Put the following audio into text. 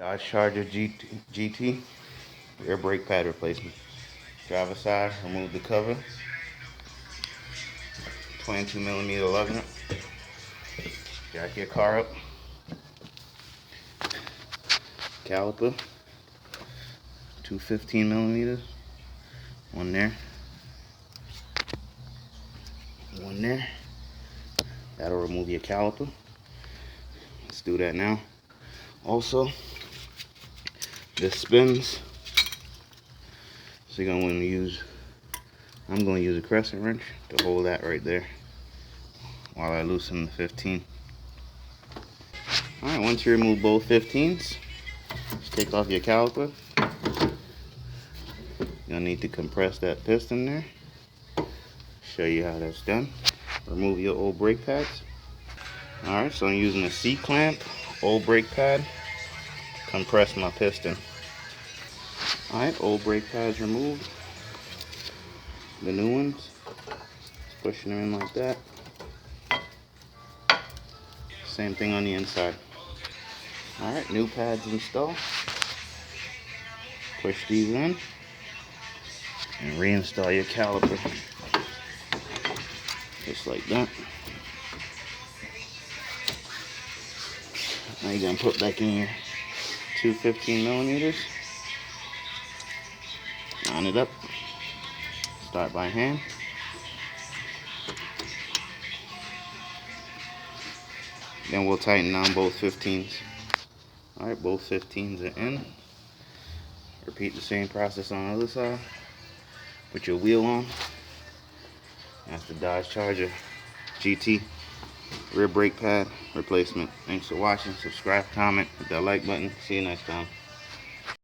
Dodge Charger GT rear brake pad replacement. Driver side, remove the cover. 22mm lugging. Jack your car up. Caliper. 215mm. One there. One there. That'll remove your caliper. Let's do that now. Also, this spins. So you're going to use, I'm going to use a crescent wrench to hold that right there while I loosen the 15. Alright, once you remove both 15s, just take off your caliper. You'll need to compress that piston there. Show you how that's done. Remove your old brake pads. Alright, so I'm using a C-clamp, old brake pad, compress my piston. Alright, old brake pads removed. The new ones, just pushing them in like that. Same thing on the inside. Alright, new pads installed. Push these in and reinstall your caliper. Just like that. Now you're going to put back in your two 15mm. Line it up. Start by hand. Then we'll tighten down both 15s. Alright, both 15s are in. Repeat the same process on the other side. Put your wheel on. That's the Dodge Charger GT rear brake pad replacement. Thanks for watching. Subscribe, comment, hit that like button. See you next time.